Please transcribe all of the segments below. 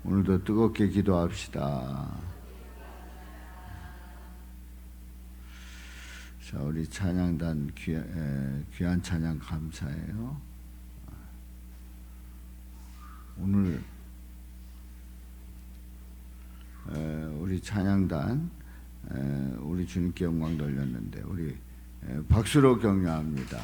오늘도 뜨겁게 기도합시다. 자, 우리 찬양단 귀한 찬양 감사해요. 오늘 우리 찬양단 우리 주님께 영광 돌렸는데 우리 박수로 격려합니다.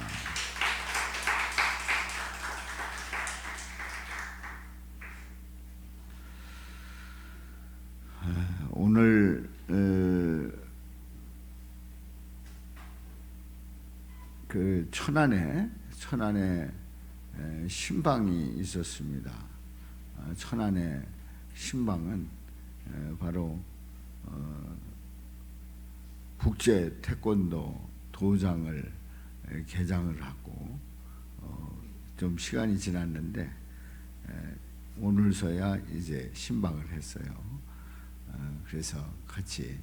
오늘 그 천안에 신방이 있었습니다. 천안의 신방은 바로 국제 태권도 도장을 개장을 하고 좀 시간이 지났는데 오늘서야 이제 신방을 했어요. 그래서 같이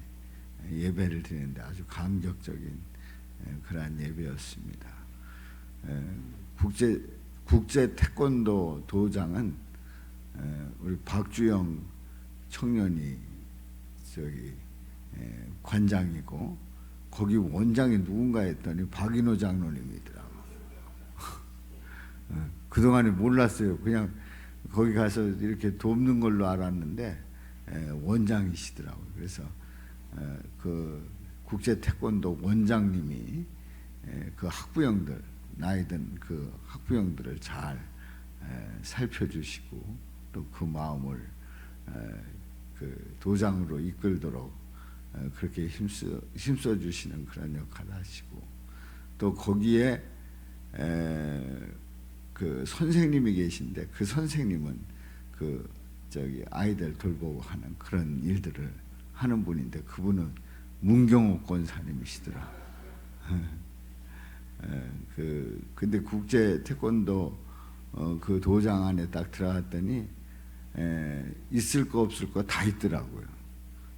예배를 드리는데 아주 감격적인 그러한 예배였습니다. 국제 태권도 도장은 우리 박주영 청년이 관장이고 거기 원장이 누군가 했더니 박인호 장로님이더라고. 그동안에 몰랐어요. 그냥 거기 가서 이렇게 돕는 걸로 알았는데 원장이시더라고요. 그래서 그 국제 태권도 원장님이 그 학부형들, 나이 든 그 학부형들을 잘 살펴주시고 또 그 마음을 그 도장으로 이끌도록 그렇게 힘써 주시는 그런 역할을 하시고 또 거기에 그 선생님이 계신데 그 선생님은 그 아이들 돌보고 하는 그런 일들을 하는 분인데 그분은 문경옥 권사님이시더라. 근데 국제 태권도 그 도장 안에 딱 들어갔더니 있을 거 없을 거 다 있더라고요.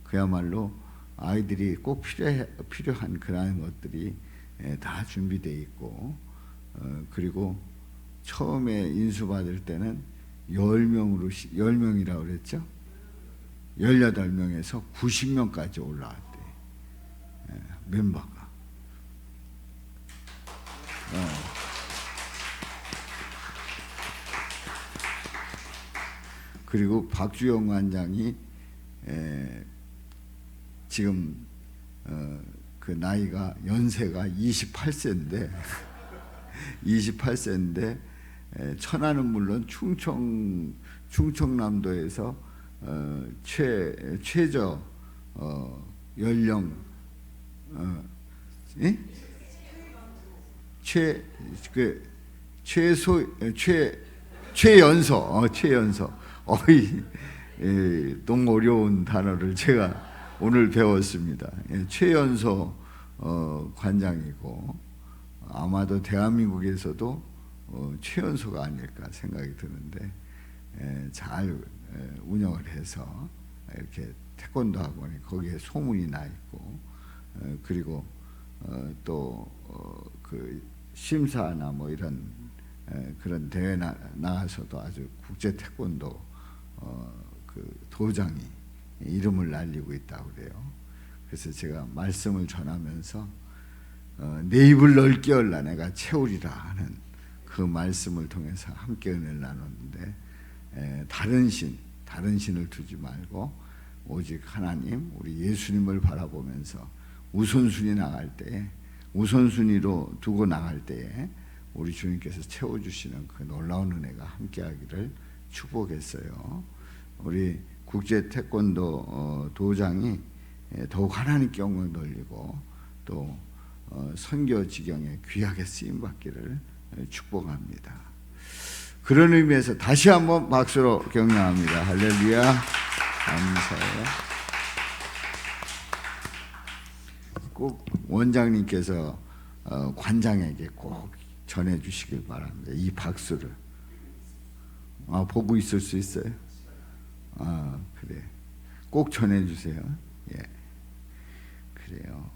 그야말로 아이들이 꼭 필요한 그런 것들이 다 준비되어 있고 그리고 처음에 인수받을 때는 10명이라고 그랬죠? 18명에서 90명까지 올라왔대. 멤버가. 그리고 박주영 관장이 지금 그 나이가 연세가 28세인데 천안은 물론 충청남도에서 최저 연령 최연소 너무 어려운 단어를 제가 오늘 배웠습니다. 최연소 관장이고 아마도 대한민국에서도 최연소가 아닐까 생각이 드는데 잘 운영을 해서 이렇게 태권도 학원이 거기에 소문이 나 있고 그리고 또 그 심사나 뭐 이런 그런 대회 나가서도 아주 국제 태권도 그 도장이 이름을 날리고 있다고 그래요. 그래서 제가 말씀을 전하면서 내 입을 넓게 열라 내가 채우리라 하는 그 말씀을 통해서 함께 은혜를 나눴는데 다른 신을 두지 말고 오직 하나님 우리 예수님을 바라보면서 우선순위로 두고 나갈 때에 우리 주님께서 채워주시는 그 놀라운 은혜가 함께하기를 축복했어요. 우리 국제 태권도 도장이 더욱 하나님께 영광 돌리고 또 선교 지경에 귀하게 쓰임 받기를 축복합니다. 그런 의미에서 다시 한번 박수로 격려합니다. 할렐루야. 감사해요. 꼭 원장님께서 관장에게 꼭 전해주시길 바랍니다. 이 박수를. 보고 있을 수 있어요? 그래. 꼭 전해주세요. 예. 그래요.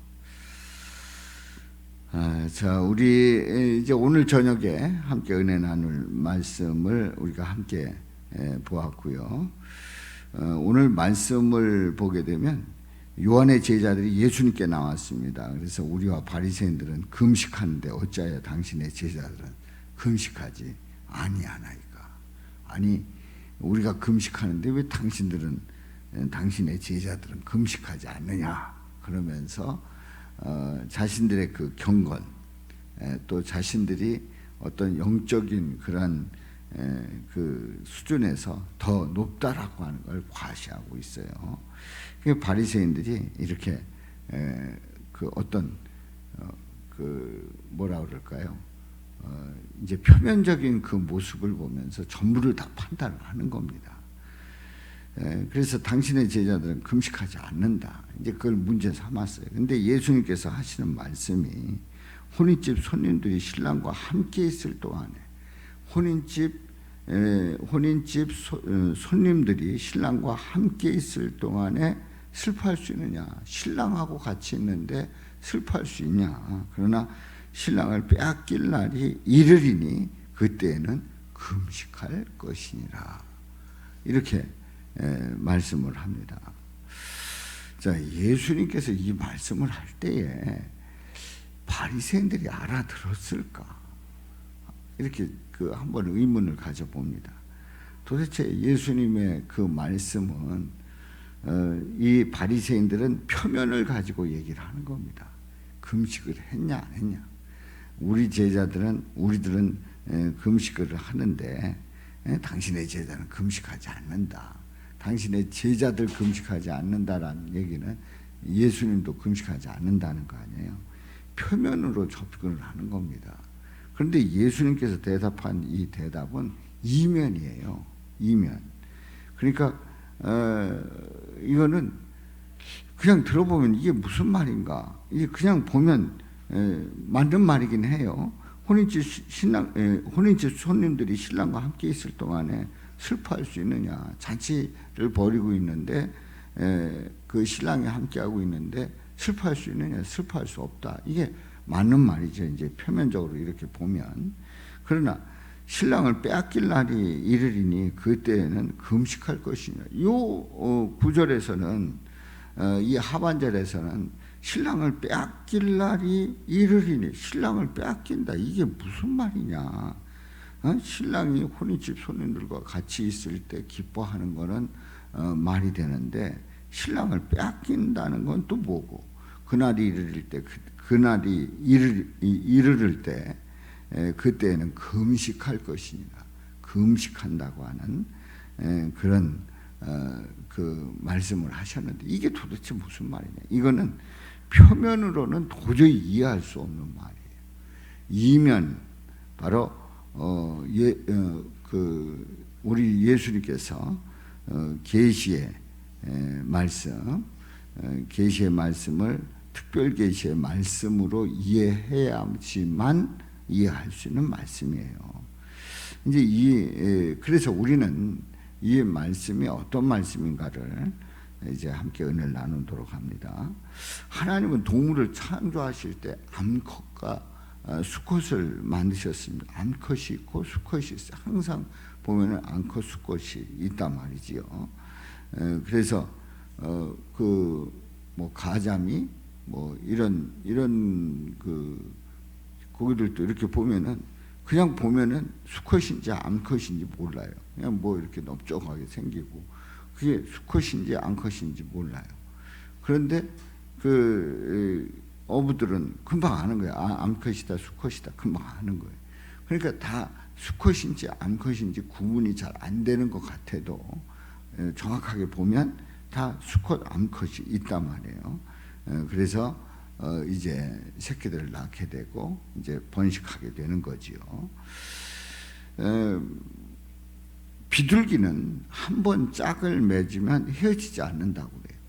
자, 우리 이제 오늘 저녁에 함께 은혜 나눌 말씀을 우리가 함께 보았고요. 오늘 말씀을 보게 되면 요한의 제자들이 예수님께 나왔습니다. 그래서 우리와 바리새인들은 금식하는데 어찌하여 당신의 제자들은 금식하지 아니하나이까? 아니 우리가 금식하는데 왜 당신의 제자들은 금식하지 않느냐? 그러면서 자신들의 그 경건, 또 자신들이 어떤 영적인 그런 그 수준에서 더 높다라고 하는 걸 과시하고 있어요. 바리새인들이 이렇게 그 어떤 그 뭐라 그럴까요? 이제 표면적인 그 모습을 보면서 전부를 다 판단을 하는 겁니다. 그래서 당신의 제자들은 금식하지 않는다. 이제 그걸 문제 삼았어요. 근데 예수님께서 하시는 말씀이 혼인집 손님들이 신랑과 함께 있을 동안에 혼인집 손님들이 신랑과 함께 있을 동안에 슬퍼할 수 있느냐? 신랑하고 같이 있는데 슬퍼할 수 있냐? 그러나 신랑을 빼앗길 날이 이르리니 그때에는 금식할 것이니라. 이렇게 말씀을 합니다. 자, 예수님께서 이 말씀을 할 때에 바리새인들이 알아들었을까? 이렇게 그 한번 의문을 가져봅니다. 도대체 예수님의 그 말씀은 이 바리새인들은 표면을 가지고 얘기를 하는 겁니다. 금식을 했냐 안 했냐? 우리들은 금식을 하는데 당신의 제자는 금식하지 않는다. 당신의 제자들 금식하지 않는다라는 얘기는 예수님도 금식하지 않는다는 거 아니에요. 표면으로 접근을 하는 겁니다. 그런데 예수님께서 대답한 이 대답은 이면이에요. 이면. 그러니까 이거는 그냥 들어보면 이게 무슨 말인가? 이게 그냥 보면 맞는 말이긴 해요. 혼인집 손님들이 신랑과 함께 있을 동안에 슬퍼할 수 있느냐? 잔치를 벌이고 있는데 그 신랑이 함께하고 있는데 슬퍼할 수 있느냐? 슬퍼할 수 없다. 이게 맞는 말이죠. 이제 표면적으로 이렇게 보면. 그러나 신랑을 빼앗길 날이 이르리니 그때에는 금식할 것이냐. 이 구절에서는 이 하반절에서는 신랑을 빼앗길 날이 이르리니 신랑을 빼앗긴다. 이게 무슨 말이냐. 신랑이 혼인집 손님들과 같이 있을 때 기뻐하는 거는 말이 되는데 신랑을 빼앗긴다는 건 또 뭐고, 그날이 이르를 때 그때는 금식할 것이니라. 금식한다고 하는 그런 그 말씀을 하셨는데 이게 도대체 무슨 말이냐. 이거는 표면으로는 도저히 이해할 수 없는 말이에요. 이면 바로 우리 예수님께서 계시의 말씀을 특별 계시의 말씀으로 이해해야지만 이해할 수 있는 말씀이에요. 이제 그래서 우리는 이 말씀이 어떤 말씀인가를 이제 함께 은혜를 나누도록 합니다. 하나님은 동물을 창조하실 때 암컷과 수컷을 만드셨습니다. 암컷이 있고 수컷이 있어요. 항상 보면은 암컷, 수컷이 있단 말이지요. 그래서 뭐 가자미 뭐 이런 그 고기들도 이렇게 보면은 그냥 보면은 수컷인지 암컷인지 몰라요. 그냥 뭐 이렇게 넓적하게 생기고 그게 수컷인지 암컷인지 몰라요. 그런데 그 어부들은 금방 아는 거예요. 암컷이다 수컷이다 금방 아는 거예요. 그러니까 다 수컷인지 암컷인지 구분이 잘 안 되는 것 같아도 정확하게 보면 다 수컷 암컷이 있단 말이에요. 그래서 이제 새끼들을 낳게 되고 이제 번식하게 되는 거지요. 비둘기는 한 번 짝을 맺으면 헤어지지 않는다고 그래요.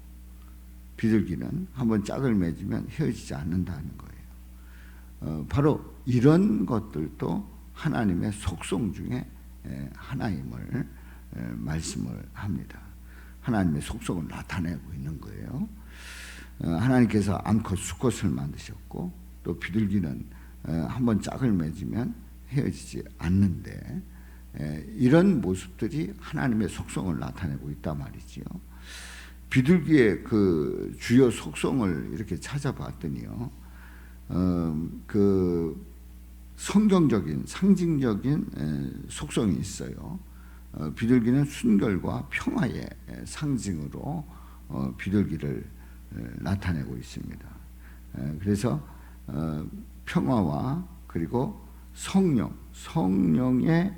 비둘기는 한 번 짝을 맺으면 헤어지지 않는다는 거예요. 바로 이런 것들도 하나님의 속성 중에 하나임을 말씀을 합니다. 하나님의 속성을 나타내고 있는 거예요. 하나님께서 암컷, 수컷을 만드셨고 또 비둘기는 한 번 짝을 맺으면 헤어지지 않는데 이런 모습들이 하나님의 속성을 나타내고 있단 말이지요. 비둘기의 그 주요 속성을 이렇게 찾아봤더니요, 그 성경적인 상징적인 속성이 있어요. 비둘기는 순결과 평화의 상징으로 비둘기를 나타내고 있습니다. 그래서 평화와 그리고 성령의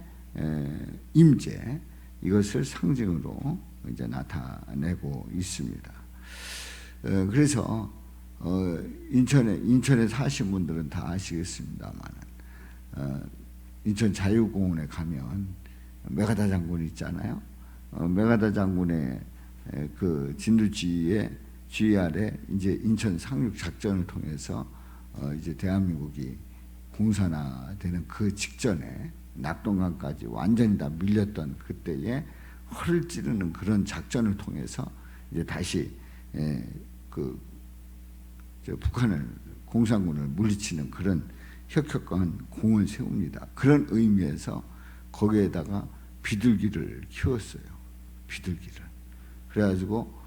임재, 이것을 상징으로 이제 나타내고 있습니다. 그래서 인천에 사신 분들은 다 아시겠습니다만, 인천 자유공원에 가면 메가다 장군 있잖아요. 메가다 장군의 그 진두지휘의 지휘 아래 이제 인천 상륙 작전을 통해서 이제 대한민국이 공산화되는 그 직전에 낙동강까지 완전히 다 밀렸던 그때에 허를 찌르는 그런 작전을 통해서 이제 다시 북한을 공산군을 물리치는 그런 혁혁한 공을 세웁니다. 그런 의미에서 거기에다가 비둘기를 키웠어요. 비둘기를. 그래가지고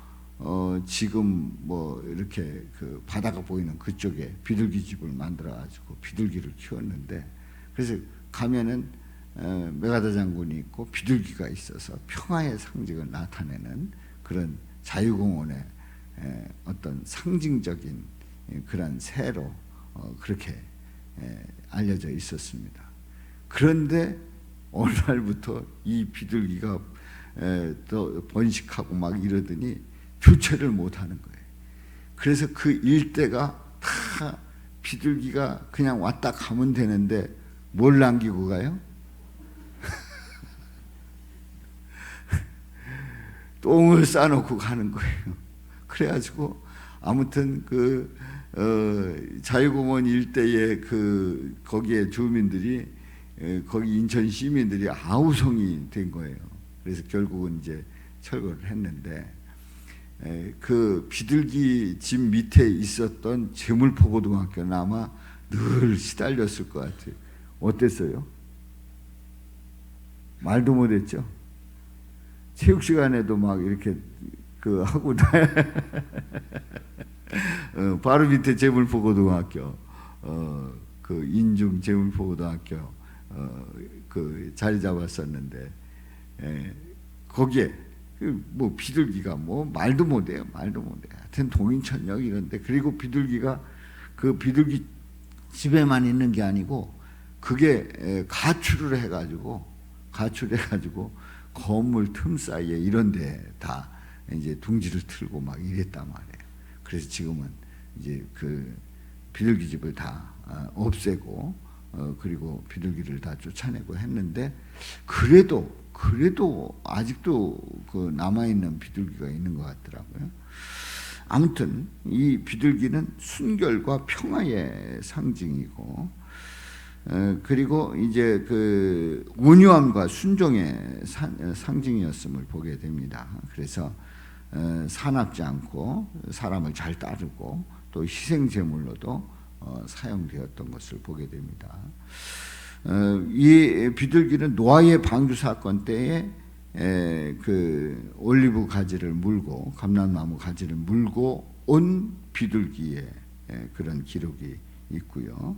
지금 뭐 이렇게 그 바다가 보이는 그쪽에 비둘기 집을 만들어가지고 비둘기를 키웠는데, 그래서 가면은 메가다 장군이 있고 비둘기가 있어서 평화의 상징을 나타내는 그런 자유공원의 어떤 상징적인 그런 새로 그렇게 알려져 있었습니다. 그런데 어느 날부터 이 비둘기가 또 번식하고 막 이러더니 주체를 못하는 거예요. 그래서 그 일대가 다 비둘기가 그냥 왔다 가면 되는데 뭘 남기고 가요? 똥을 싸놓고 가는 거예요. 그래가지고 아무튼 그 자유공원 일대의 그 거기에 주민들이 거기 인천 시민들이 아우성이 된 거예요. 그래서 결국은 이제 철거를 했는데, 그 비둘기 집 밑에 있었던 제물포고등학교는 아마 늘 시달렸을 것 같아요. 어땠어요? 말도 못했죠. 체육 시간에도 막 이렇게 그 하고 바로 밑에 제물포고등학교, 그 인중 제물포고등학교 그 자리 잡았었는데, 거기에 뭐 비둘기가 뭐 말도 못해요. 말도 못해. 하여튼 동인천역 이런데, 그리고 비둘기가 그 비둘기 집에만 있는 게 아니고 그게 가출을 해가지고 건물 틈 사이에 이런데 다 이제 둥지를 틀고 막 이랬단 말이에요. 그래서 지금은 이제 그 비둘기 집을 다 없애고 그리고 비둘기를 다 쫓아내고 했는데, 그래도 아직도 그 남아있는 비둘기가 있는 것 같더라고요. 아무튼 이 비둘기는 순결과 평화의 상징이고, 그리고 이제 그 온유함과 순종의 상징이었음을 보게 됩니다. 그래서 사납지 않고 사람을 잘 따르고 또 희생 제물로도 사용되었던 것을 보게 됩니다. 이 비둘기는 노아의 방주 사건 때에 그 올리브 가지를 물고 감람나무 가지를 물고 온 비둘기의 그런 기록이 있고요.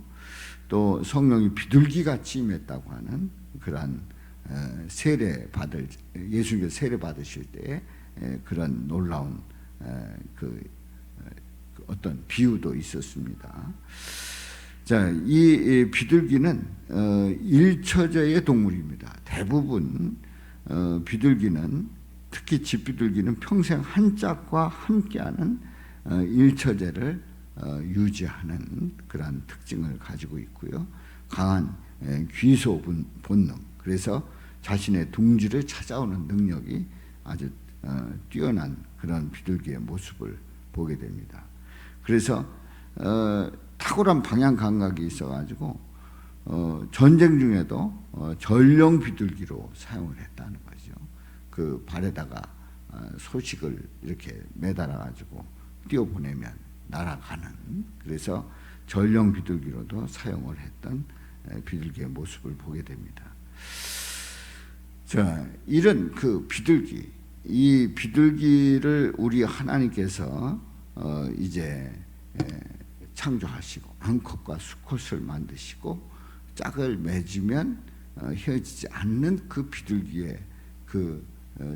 또 성령이 비둘기같이 임했다고 하는 그런 예수님께서 세례 받으실 때에 그런 놀라운 그 어떤 비유도 있었습니다. 자, 이 비둘기는 일처제의 동물입니다. 대부분 비둘기는, 특히 집비둘기는 평생 한 짝과 함께하는 일처제를 유지하는 그러한 특징을 가지고 있고요. 강한 귀소 본능, 그래서 자신의 둥지를 찾아오는 능력이 아주 뛰어난 그런 비둘기의 모습을 보게 됩니다. 그래서 탁월한 방향 감각이 있어가지고 전쟁 중에도 전령 비둘기로 사용을 했다는 거죠. 그 발에다가 소식을 이렇게 매달아가지고 띄워보내면 날아가는, 그래서 전령 비둘기로도 사용을 했던 비둘기의 모습을 보게 됩니다. 자, 이런 그 비둘기, 이 비둘기를 우리 하나님께서 이제 창조하시고 암컷과 수컷을 만드시고 짝을 맺으면 헤어지지 않는 그 비둘기의 그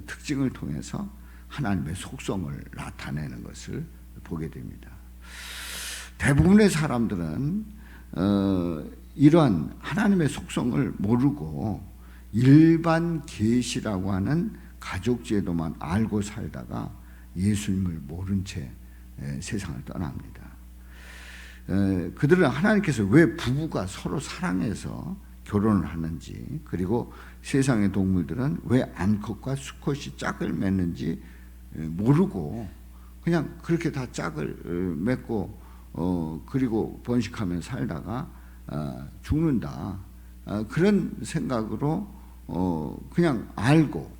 특징을 통해서 하나님의 속성을 나타내는 것을 보게 됩니다. 대부분의 사람들은 이러한 하나님의 속성을 모르고 일반 계시라고 하는 가족 제도만 알고 살다가 예수님을 모른 채 세상을 떠납니다. 그들은 하나님께서 왜 부부가 서로 사랑해서 결혼을 하는지, 그리고 세상의 동물들은 왜 암컷과 수컷이 짝을 맺는지 모르고 그냥 그렇게 다 짝을 맺고 그리고 번식하며 살다가 죽는다, 그런 생각으로 그냥 알고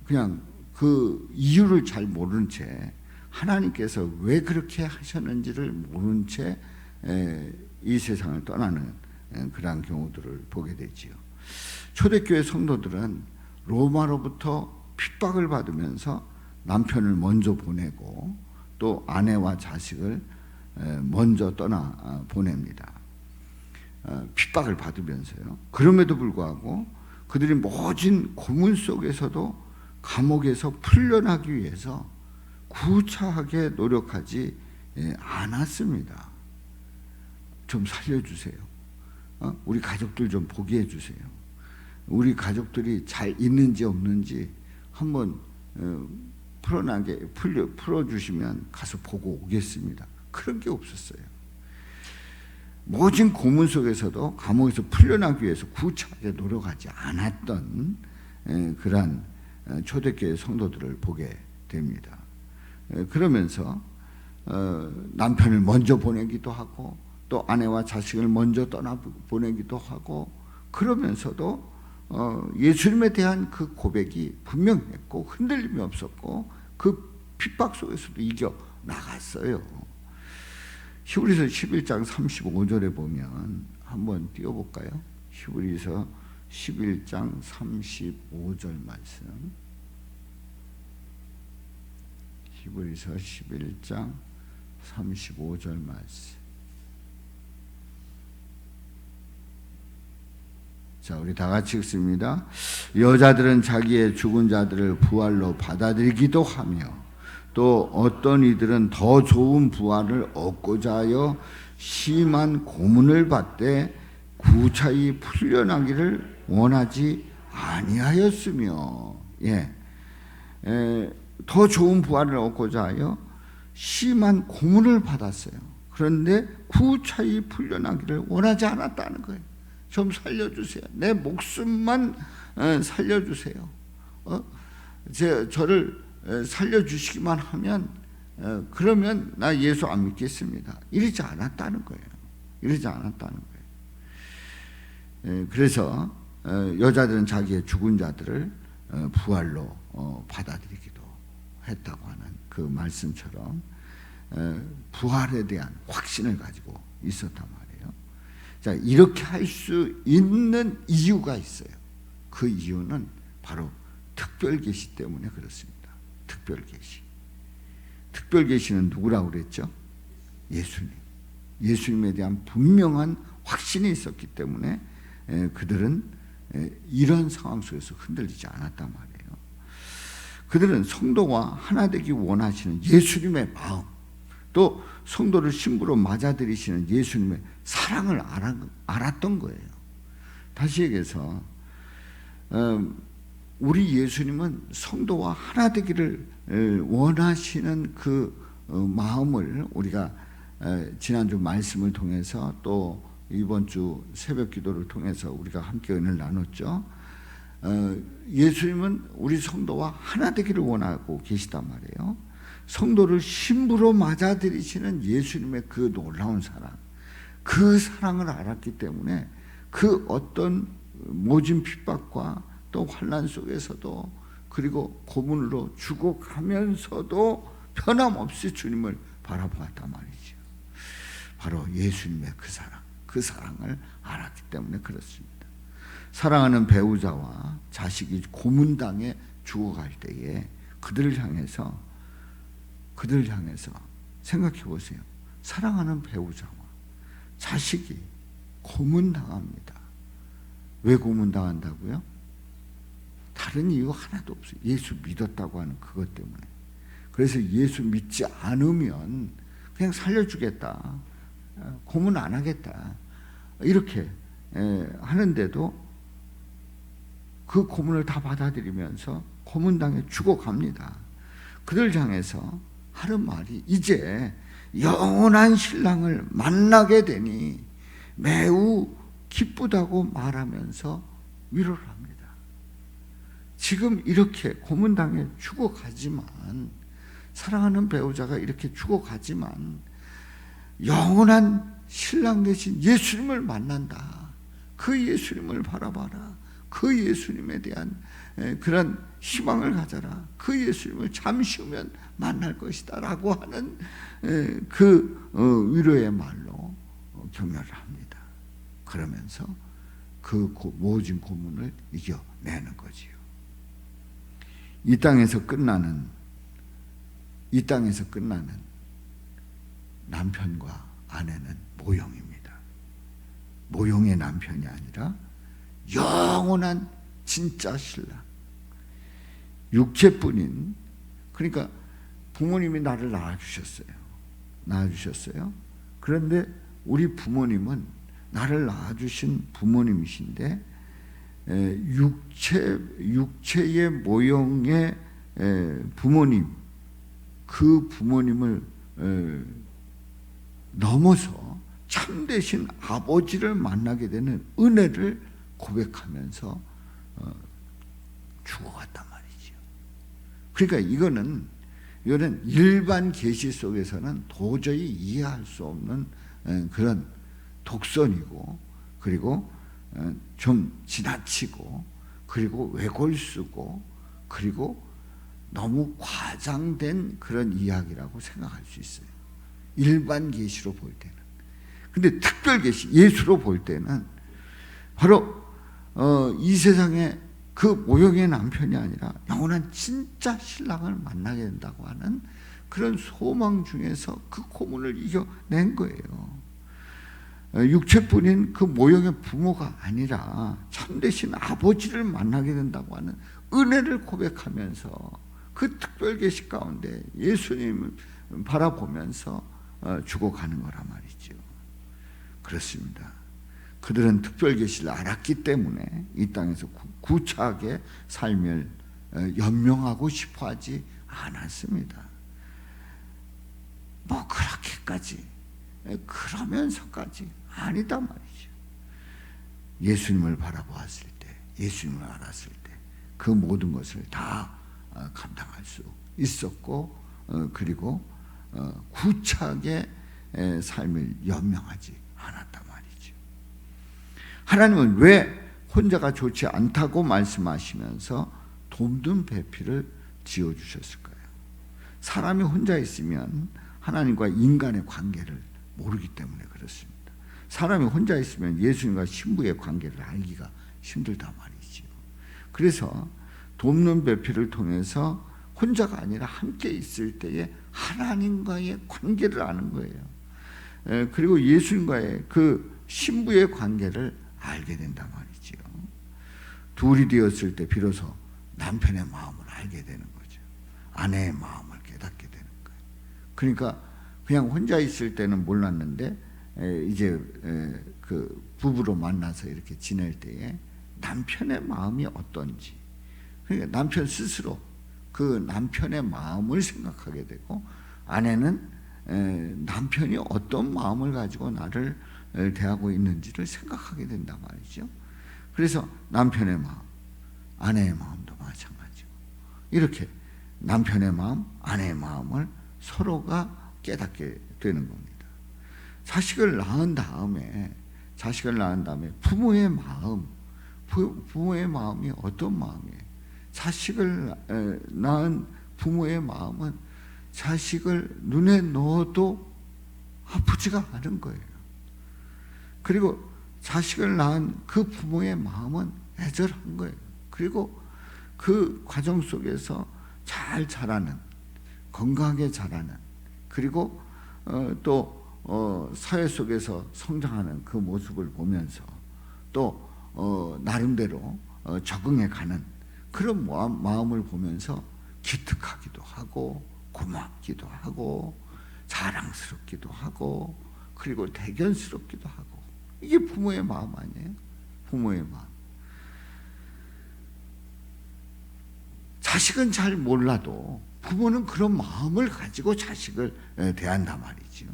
그냥 그 이유를 잘 모른 채 하나님께서 왜 그렇게 하셨는지를 모른 채 이 세상을 떠나는 그러한 경우들을 보게 되지요. 초대교회 성도들은 로마로부터 핍박을 받으면서 남편을 먼저 보내고 또 아내와 자식을 먼저 떠나 보냅니다. 핍박을 받으면서요. 그럼에도 불구하고 그들이 모진 고문 속에서도 감옥에서 풀려나기 위해서 구차하게 노력하지 않았습니다. 좀 살려주세요. 우리 가족들 좀 보게 해주세요. 우리 가족들이 잘 있는지 없는지 한번 풀어주시면 가서 보고 오겠습니다. 그런 게 없었어요. 모진 고문 속에서도 감옥에서 풀려나기 위해서 구차하게 노력하지 않았던 그러한 초대교회 성도들을 보게 됩니다. 그러면서 남편을 먼저 보내기도 하고 또 아내와 자식을 먼저 떠나보내기도 하고, 그러면서도 예수님에 대한 그 고백이 분명했고 흔들림이 없었고 그 핍박 속에서도 이겨나갔어요. 히브리서 11장 35절에 보면 한번 띄워볼까요? 히브리서 11장 35절 말씀. 히브리서 11장 35절 말씀. 자, 우리 다 같이 읽습니다. 여자들은 자기의 죽은 자들을 부활로 받아들이기도 하며 또 어떤 이들은 더 좋은 부활을 얻고자 하여 심한 고문을 받되 구차히 풀려나기를 원하지 아니하였으며, 더 좋은 부활을 얻고자 하여 심한 고문을 받았어요. 그런데 구차히 풀려나기를 원하지 않았다는 거예요. 좀 살려주세요. 내 목숨만 살려주세요. 저를 살려주시기만 하면 그러면 나 예수 안 믿겠습니다. 이러지 않았다는 거예요. 이러지 않았다는 거예요. 그래서 여자들은 자기의 죽은 자들을 부활로 받아들이기도 했다고 하는 그 말씀처럼 부활에 대한 확신을 가지고 있었단 말이에요. 자, 이렇게 할 수 있는 이유가 있어요. 그 이유는 바로 특별계시 때문에 그렇습니다. 특별계시. 특별계시는 누구라고 그랬죠? 예수님. 예수님에 대한 분명한 확신이 있었기 때문에 그들은 이런 상황 속에서 흔들리지 않았단 말이에요. 그들은 성도와 하나 되기 원하시는 예수님의 마음, 또 성도를 신부로 맞아들이시는 예수님의 사랑을 알았던 거예요. 다시 얘기해서 우리 예수님은 성도와 하나 되기를 원하시는 그 마음을 우리가 지난주 말씀을 통해서 또 이번 주 새벽 기도를 통해서 우리가 함께 은혜를 나눴죠. 예수님은 우리 성도와 하나 되기를 원하고 계시단 말이에요. 성도를 신부로 맞아들이시는 예수님의 그 놀라운 사랑, 그 사랑을 알았기 때문에 그 어떤 모진 핍박과 또 환난 속에서도 그리고 고문으로 죽어가면서도 변함없이 주님을 바라보았단 말이죠. 바로 예수님의 그 사랑, 그 사랑을 알았기 때문에 그렇습니다. 사랑하는 배우자와 자식이 고문당해 죽어갈 때에 그들을 향해서 생각해 보세요. 사랑하는 배우자와 자식이 고문당합니다. 왜 고문당한다고요? 다른 이유 하나도 없어요. 예수 믿었다고 하는 그것 때문에. 그래서 예수 믿지 않으면 그냥 살려주겠다, 고문 안 하겠다, 이렇게 하는데도 그 고문을 다 받아들이면서 고문당해 죽어갑니다. 그들 향해서 하는 말이 이제 영원한 신랑을 만나게 되니 매우 기쁘다고 말하면서 위로를 합니다. 지금 이렇게 고문당해 죽어가지만, 사랑하는 배우자가 이렇게 죽어가지만 영원한 신랑 되신 예수님을 만난다. 그 예수님을 바라봐라. 그 예수님에 대한 그런 희망을 가져라. 그 예수님을 잠시 후면 만날 것이다 라고 하는 그 위로의 말로 격려를 합니다. 그러면서 그 모진 고문을 이겨내는 거지요. 이 땅에서 끝나는 남편과 아내는 모형입니다. 모형의 남편이 아니라 영원한 진짜 신랑, 육체뿐인, 그러니까 부모님이 나를 낳아주셨어요. 그런데 우리 부모님은 나를 낳아주신 부모님이신데 육체의 모형의 부모님, 그 부모님을 넘어서 참되신 아버지를 만나게 되는 은혜를 고백하면서 죽어갔단 말이죠. 그러니까 이거는 일반 계시 속에서는 도저히 이해할 수 없는 그런 독선이고, 그리고 좀 지나치고, 그리고 왜골수고, 그리고 너무 과장된 그런 이야기라고 생각할 수 있어요. 일반 계시로 볼 때는. 근데 특별 계시, 예수로 볼 때는 바로 이 세상에 그 모형의 남편이 아니라 영원한 진짜 신랑을 만나게 된다고 하는 그런 소망 중에서 그 고문을 이겨낸 거예요. 육체뿐인 그 모형의 부모가 아니라 참되신 아버지를 만나게 된다고 하는 은혜를 고백하면서 그 특별 계시 가운데 예수님을 바라보면서 죽어가는 거란 말이죠. 그렇습니다. 그들은 특별 계시를 알았기 때문에 이 땅에서 구차하게 삶을 연명하고 싶어하지 않았습니다. 뭐 그렇게까지, 그러면서까지 아니다 말이죠. 예수님을 바라보았을 때, 예수님을 알았을 때 그 모든 것을 다 감당할 수 있었고, 그리고 구차하게 삶을 연명하지 않았단 말이죠. 하나님은 왜 혼자가 좋지 않다고 말씀하시면서 돕는 배필을 지어주셨을까요? 사람이 혼자 있으면 하나님과 인간의 관계를 모르기 때문에 그렇습니다. 사람이 혼자 있으면 예수님과 신부의 관계를 알기가 힘들단 말이죠. 그래서 돕는 배필을 통해서 혼자가 아니라 함께 있을 때에 하나님과의 관계를 아는 거예요. 그리고 예수님과의 그 신부의 관계를 알게 된단 말이죠. 둘이 되었을 때 비로소 남편의 마음을 알게 되는 거죠. 아내의 마음을 깨닫게 되는 거예요. 그러니까 그냥 혼자 있을 때는 몰랐는데 이제 그 부부로 만나서 이렇게 지낼 때에 남편의 마음이 어떤지, 그러니까 남편 스스로 그 남편의 마음을 생각하게 되고, 아내는 남편이 어떤 마음을 가지고 나를 대하고 있는지를 생각하게 된단 말이죠. 그래서 남편의 마음, 아내의 마음도 마찬가지고, 이렇게 남편의 마음, 아내의 마음을 서로가 깨닫게 되는 겁니다. 자식을 낳은 다음에 부모의 마음이 어떤 마음이에요? 자식을 낳은 부모의 마음은 자식을 눈에 넣어도 아프지가 않은 거예요. 그리고 자식을 낳은 그 부모의 마음은 애절한 거예요. 그리고 그 과정 속에서 잘 자라는, 건강하게 자라는, 그리고 또 사회 속에서 성장하는 그 모습을 보면서 또 나름대로 적응해 가는 그런 마음을 보면서 기특하기도 하고 고맙기도 하고 자랑스럽기도 하고 그리고 대견스럽기도 하고, 이게 부모의 마음 아니에요? 부모의 마음. 자식은 잘 몰라도 부모는 그런 마음을 가지고 자식을 대한단 말이죠.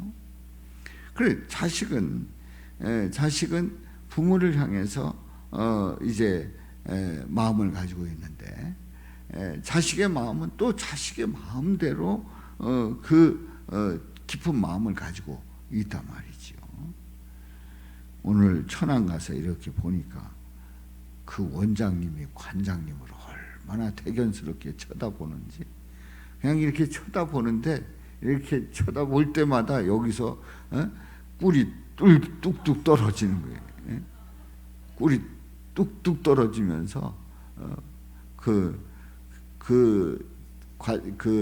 그래, 자식은 부모를 향해서 이제 마음을 가지고 있는데, 자식의 마음은 또 자식의 마음대로 깊은 마음을 가지고 있단 말이죠. 오늘 천안 가서 이렇게 보니까 그 원장님이 관장님을 얼마나 대견스럽게 쳐다보는지, 그냥 이렇게 쳐다보는데 이렇게 쳐다볼 때마다 여기서 꿀이 뚝뚝 떨어지는 거예요. 꿀이 뚝뚝 떨어지면서 그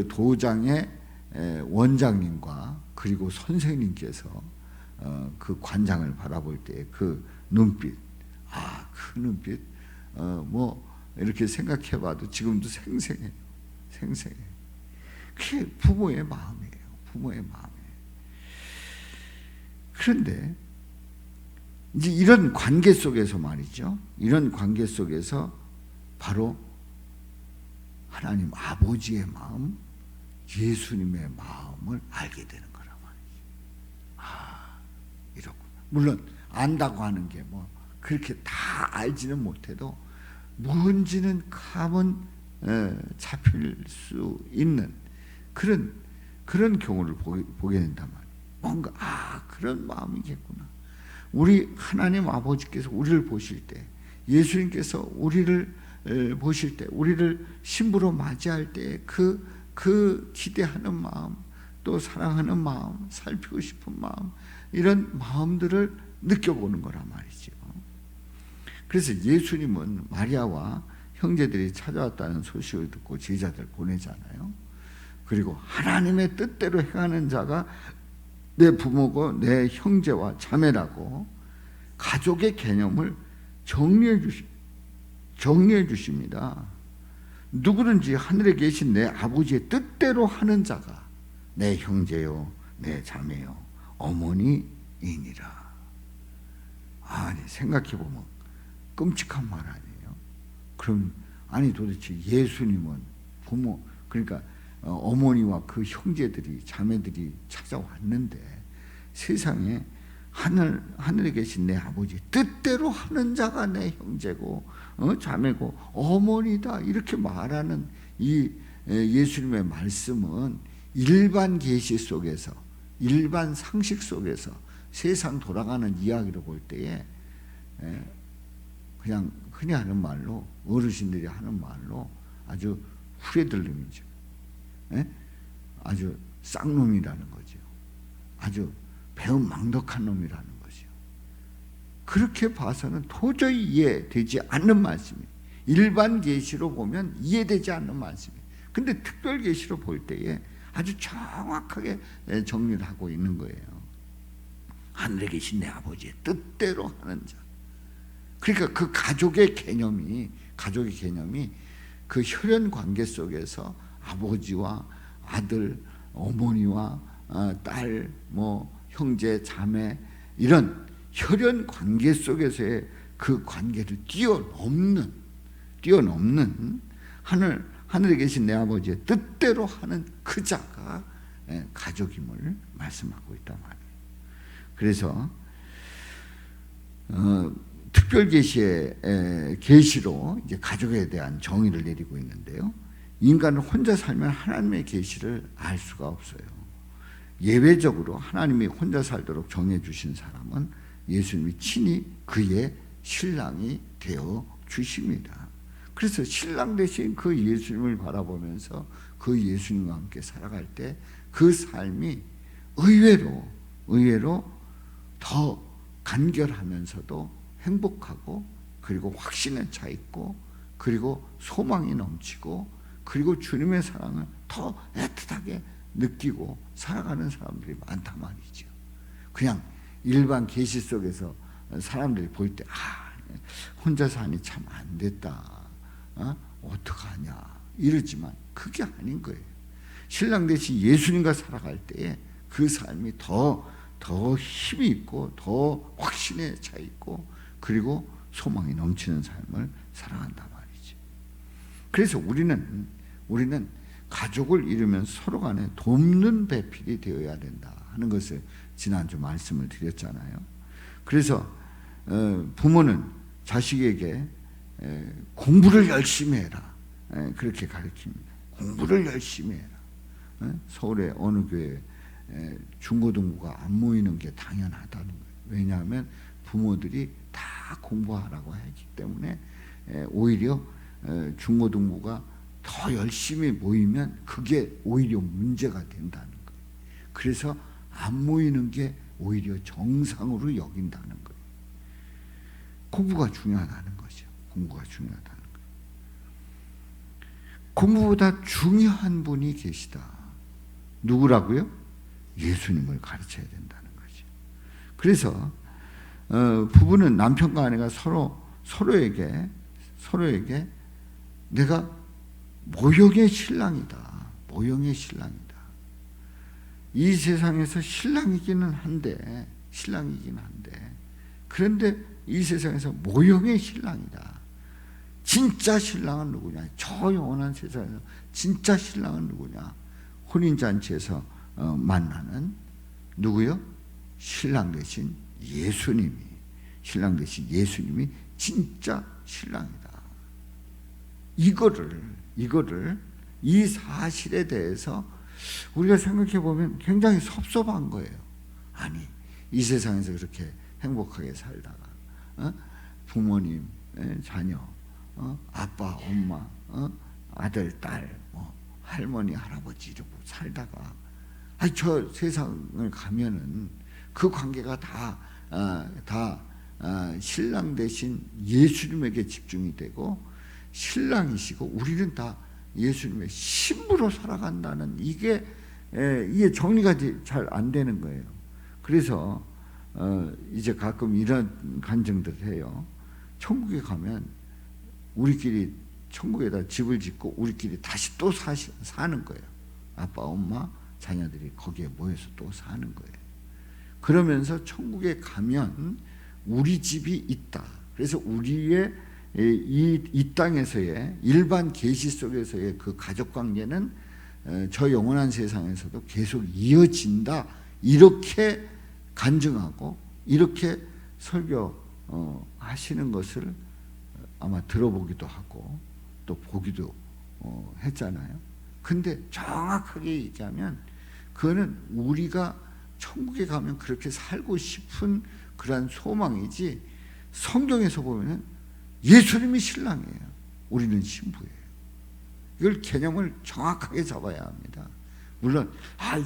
도장의 원장님과 그리고 선생님께서 그 관장을 바라볼 때 그 눈빛, 그 눈빛, 뭐 이렇게 생각해봐도 지금도 생생해요. 그게 부모의 마음이에요. 부모의 마음이에요. 그런데 이제 이런 관계 속에서 말이죠. 이런 관계 속에서 바로 하나님 아버지의 마음, 예수님의 마음을 알게 되는 거란 말이죠. 이렇구나. 물론 안다고 하는 게 뭐 그렇게 다 알지는 못해도 뭔지는 감은 잡힐 수 있는 그런 경우를 보게 된단 말이에요. 뭔가 그런 마음이겠구나. 우리 하나님 아버지께서 우리를 보실 때, 예수님께서 우리를 보실 때, 우리를 신부로 맞이할 때 그 기대하는 마음, 또 사랑하는 마음, 살피고 싶은 마음, 이런 마음들을 느껴보는 거란 말이죠. 그래서 예수님은 마리아와 형제들이 찾아왔다는 소식을 듣고 제자들 보내잖아요. 그리고 하나님의 뜻대로 행하는 자가 내 부모고 내 형제와 자매라고 가족의 개념을 정리해 주십니다. 누구든지 하늘에 계신 내 아버지의 뜻대로 하는 자가 내 형제요, 내 자매요, 어머니이니라. 생각해보면 끔찍한 말 아니에요? 그럼 도대체 예수님은 부모, 그러니까 어머니와 그 형제들이, 자매들이 찾아왔는데 세상에 하늘에 계신 내 아버지 뜻대로 하는 자가 내 형제고 자매고 어머니다, 이렇게 말하는 이 예수님의 말씀은 일반 계시 속에서, 일반 상식 속에서 세상 돌아가는 이야기로 볼 때에 그냥 흔히 하는 말로, 어르신들이 하는 말로 아주 후레들림이죠. 아주 쌍놈이라는 거죠. 아주 배은망덕한 놈이라는 거죠. 그렇게 봐서는 도저히 이해되지 않는 말씀이에요. 일반 계시로 보면 이해되지 않는 말씀이에요. 근데 특별 계시로 볼 때에 아주 정확하게 정리를 하고 있는 거예요. 하늘에 계신 내 아버지의 뜻대로 하는 자. 그러니까 그 가족의 개념이 그 혈연 관계 속에서 아버지와 아들, 어머니와 딸, 형제, 자매, 이런 혈연 관계 속에서의 그 관계를 뛰어넘는 하늘에 계신 내 아버지의 뜻대로 하는 그 자가 가족임을 말씀하고 있단 말이에요. 그래서 특별 계시로 이제 가족에 대한 정의를 내리고 있는데요. 인간은 혼자 살면 하나님의 계시를 알 수가 없어요. 예외적으로 하나님이 혼자 살도록 정해 주신 사람은 예수님이 친히 그의 신랑이 되어 주십니다. 그래서 신랑 대신 그 예수님을 바라보면서 그 예수님과 함께 살아갈 때 그 삶이 의외로 더 간결하면서도 행복하고, 그리고 확신에 차 있고, 그리고 소망이 넘치고, 그리고 주님의 사랑을 더 애틋하게 느끼고 살아가는 사람들이 많단 말이죠. 그냥 일반 계시 속에서 사람들이 볼 때 혼자 사니 참 안 됐다, 어떡하냐 이러지만 그게 아닌 거예요. 신랑 대신 예수님과 살아갈 때에 그 삶이 더 힘이 있고, 더 확신에 차 있고, 그리고 소망이 넘치는 삶을 살아간단 말이죠. 그래서 우리는 가족을 이루면 서로 간에 돕는 배필이 되어야 된다 하는 것을 지난주 말씀을 드렸잖아요. 그래서 부모는 자식에게 공부를 열심히 해라, 그렇게 가르칩니다. 공부를 열심히 해라. 서울의 어느 교회 중고등부가 안 모이는 게 당연하다는 거예요. 왜냐하면 부모들이 다 공부하라고 했기 때문에 오히려 중고등부가 더 열심히 모이면 그게 오히려 문제가 된다는 거예요. 그래서 안 모이는 게 오히려 정상으로 여긴다는 거예요. 공부가 중요하다는 거죠. 공부가 중요하다는 거예요. 공부보다 중요한 분이 계시다. 누구라고요? 예수님을 가르쳐야 된다는 거죠. 그래서 부부는 남편과 아내가 서로에게 내가 모형의 신랑이다. 모형의 신랑이다. 이 세상에서 신랑이기는 한데 그런데 이 세상에서 모형의 신랑이다. 진짜 신랑은 누구냐? 저 영원한 세상에서 진짜 신랑은 누구냐? 혼인잔치에서 만나는 누구요? 신랑 대신 예수님이 진짜 신랑이다. 이 사실에 대해서 우리가 생각해 보면 굉장히 섭섭한 거예요. 아니, 이 세상에서 그렇게 행복하게 살다가 부모님, 자녀, 아빠, 엄마, 아들, 딸, 할머니, 할아버지 이러고 살다가 저 세상을 가면은 그 관계가 다 신랑 대신 예수님에게 집중이 되고, 신랑이시고 우리는 다 예수님의 신부로 살아간다는 이게 정리가 잘 안 되는 거예요. 그래서 이제 가끔 이런 간증들 해요. 천국에 가면 우리끼리 천국에다 집을 짓고 우리끼리 다시 또 사는 거예요. 아빠, 엄마, 자녀들이 거기에 모여서 또 사는 거예요. 그러면서 천국에 가면 우리 집이 있다. 그래서 우리의 이 땅에서의 일반 계시 속에서의 그 가족관계는 저 영원한 세상에서도 계속 이어진다. 이렇게 간증하고 이렇게 설교하시는 것을 아마 들어보기도 하고 또 보기도 했잖아요. 근데 정확하게 얘기하면 그거는 우리가 천국에 가면 그렇게 살고 싶은 그런 소망이지, 성경에서 보면은 예수님이 신랑이에요. 우리는 신부예요. 이걸 개념을 정확하게 잡아야 합니다. 물론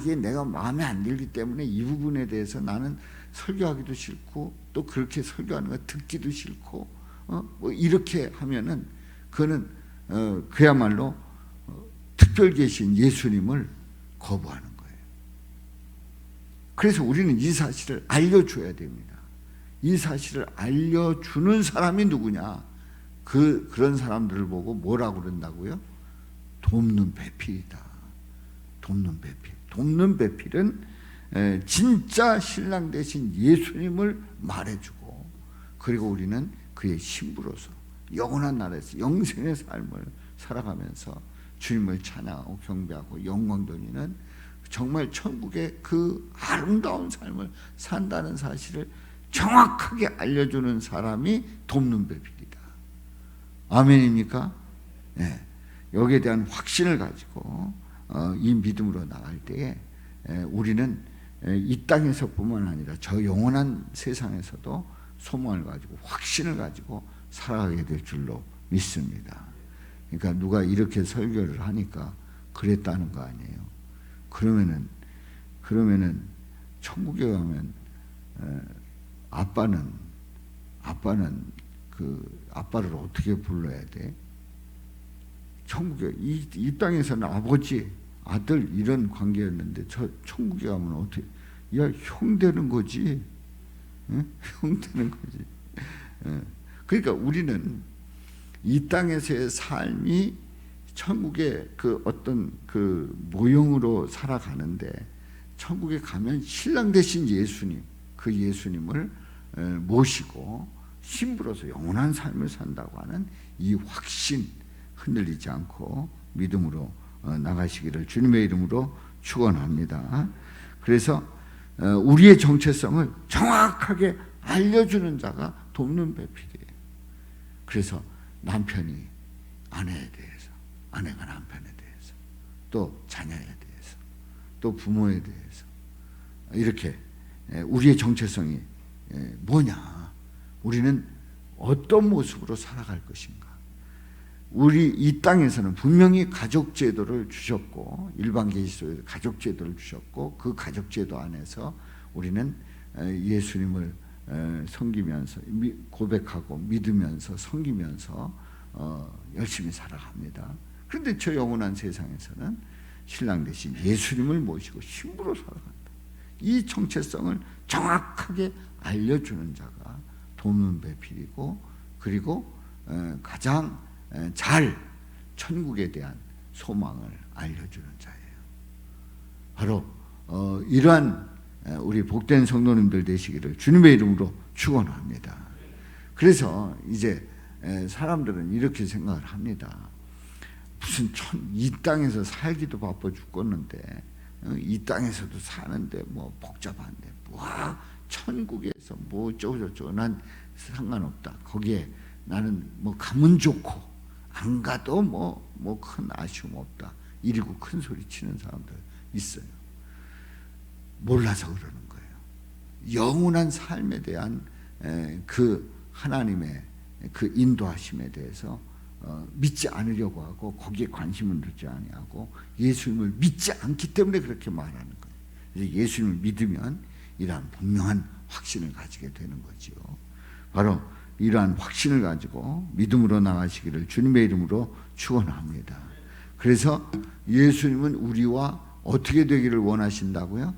이게 내가 마음에 안 들기 때문에 이 부분에 대해서 나는 설교하기도 싫고 또 그렇게 설교하는 거 듣기도 싫고 뭐 이렇게 하면은 그거는 그야말로 특별 계신 예수님을 거부하는 거예요. 그래서 우리는 이 사실을 알려줘야 됩니다. 이 사실을 알려주는 사람이 누구냐? 그런 사람들을 보고 뭐라고 그런다고요? 돕는 배필이다. 돕는 배필. 돕는 배필은 진짜 신랑 대신 예수님을 말해주고, 그리고 우리는 그의 신부로서 영원한 나라에서 영생의 삶을 살아가면서 주님을 찬양하고 경배하고 영광 돌리는 정말 천국의 그 아름다운 삶을 산다는 사실을 정확하게 알려주는 사람이 돕는 배필이다. 아멘입니까? 네. 여기에 대한 확신을 가지고 이 믿음으로 나갈 때에 우리는 이 땅에서뿐만 아니라 저 영원한 세상에서도 소망을 가지고 확신을 가지고 살아가게 될 줄로 믿습니다. 그러니까 누가 이렇게 설교를 하니까 그랬다는 거 아니에요. 그러면은 천국에 가면 아빠는 그 아빠를 어떻게 불러야 돼? 천국에 이 땅에서는 아버지, 아들 이런 관계였는데 저 천국에 가면 어떻게? 야, 형 되는 거지. 응? 형 되는 거지. 그러니까 우리는 이 땅에서의 삶이 천국의 그 어떤 그 모형으로 살아가는데, 천국에 가면 신랑 되신 예수님, 그 예수님을 모시고 신부로서 영원한 삶을 산다고 하는 이 확신 흔들리지 않고 믿음으로 나가시기를 주님의 이름으로 축원합니다. 그래서 우리의 정체성을 정확하게 알려주는 자가 돕는 배필이에요. 그래서 남편이 아내에 대해서, 아내가 남편에 대해서, 또 자녀에 대해서, 또 부모에 대해서 이렇게 우리의 정체성이 뭐냐, 우리는 어떤 모습으로 살아갈 것인가. 우리 이 땅에서는 분명히 가족제도를 주셨고, 일반 계시소에서 가족제도를 주셨고, 그 가족제도 안에서 우리는 예수님을 섬기면서 고백하고 믿으면서 섬기면서 열심히 살아갑니다. 그런데 저 영원한 세상에서는 신랑 대신 예수님을 모시고 신부로 살아간다. 이 정체성을 정확하게 알려주는 자가 돕는 배필이고, 그리고 가장 잘 천국에 대한 소망을 알려주는 자예요. 바로 이러한 우리 복된 성도님들 되시기를 주님의 이름으로 축원합니다. 그래서 이제 사람들은 이렇게 생각을 합니다. 무슨 이 땅에서 살기도 바빠 죽겠는데, 이 땅에서도 사는데 뭐 복잡한데 뭐 천국에서 뭐 어쩌고저쩌고 난 상관없다. 거기에 나는 뭐 가면 좋고 안 가도 뭐 큰 아쉬움 없다. 이러고 큰 소리 치는 사람들 있어요. 몰라서 그러는 거예요. 영원한 삶에 대한 그 하나님의 그 인도하심에 대해서 믿지 않으려고 하고, 거기에 관심을 두지 아니하고 예수님을 믿지 않기 때문에 그렇게 말하는 거예요. 예수님을 믿으면 이러한 분명한 확신을 가지게 되는 거지요. 바로 이러한 확신을 가지고 믿음으로 나가시기를 주님의 이름으로 축원합니다. 그래서 예수님은 우리와 어떻게 되기를 원하신다고요?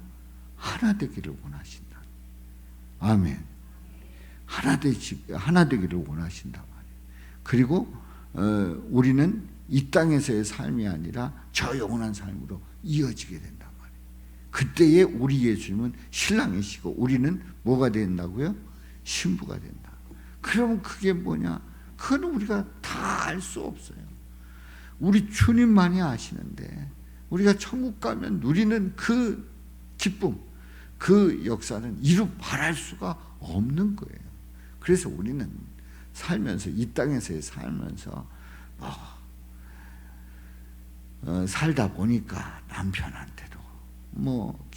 하나 되기를 원하신다. 아멘. 하나 되기를 원하신다 말이에요. 그리고 우리는 이 땅에서의 삶이 아니라 저 영원한 삶으로 이어지게 된단 말이에요. 그때에 우리 예수님은 신랑이시고 우리는 뭐가 된다고요? 신부가 된다. 그러면 그게 뭐냐? 그건 우리가 다 알 수 없어요. 우리 주님만이 아시는데, 우리가 천국 가면 누리는 그 기쁨, 그 역사는 이루 말할 수가 없는 거예요. 그래서 우리는 살면서, 이 땅에서의 살면서 살다 보니까 남편한테도 뭐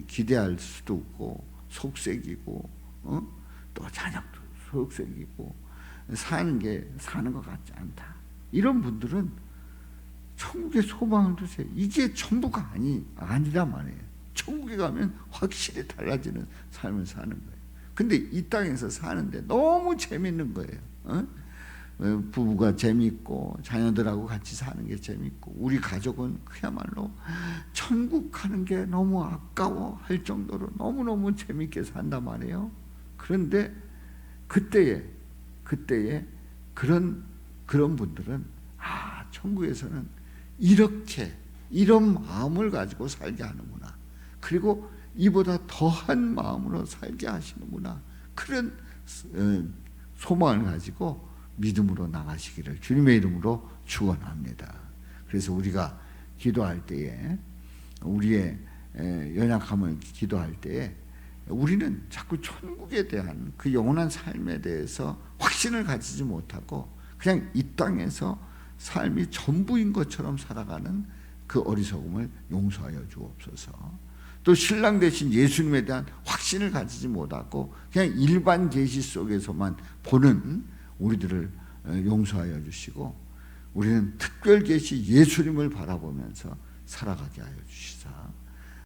기대할 수도 없고 속색이고, 또 자녀도 속색이고, 사는 것 같지 않다. 이런 분들은 천국에 소망을 두세요. 이게 전부가 아니란 말이에요. 천국에 가면 확실히 달라지는 삶을 사는 거예요. 근데 이 땅에서 사는데 너무 재밌는 거예요. 부부가 재밌고 자녀들하고 같이 사는 게 재밌고, 우리 가족은 그야말로 천국 가는 게 너무 아까워 할 정도로 너무너무 재밌게 산단 말이에요. 그런데 그때에 그런 분들은 천국에서는 이런 마음을 가지고 살게 하는구나. 그리고 이보다 더한 마음으로 살게 하시는구나. 그런 소망을 가지고 믿음으로 나가시기를 주님의 이름으로 축원합니다. 그래서 우리가 기도할 때에, 우리의 연약함을 기도할 때에 우리는 자꾸 천국에 대한 그 영원한 삶에 대해서 확신을 가지지 못하고 그냥 이 땅에서 삶이 전부인 것처럼 살아가는 그 어리석음을 용서하여 주옵소서. 또 신랑 되신 예수님에 대한 확신을 가지지 못하고 그냥 일반 계시 속에서만 보는 우리들을 용서하여 주시고, 우리는 특별 계시 예수님을 바라보면서 살아가게 하여 주시사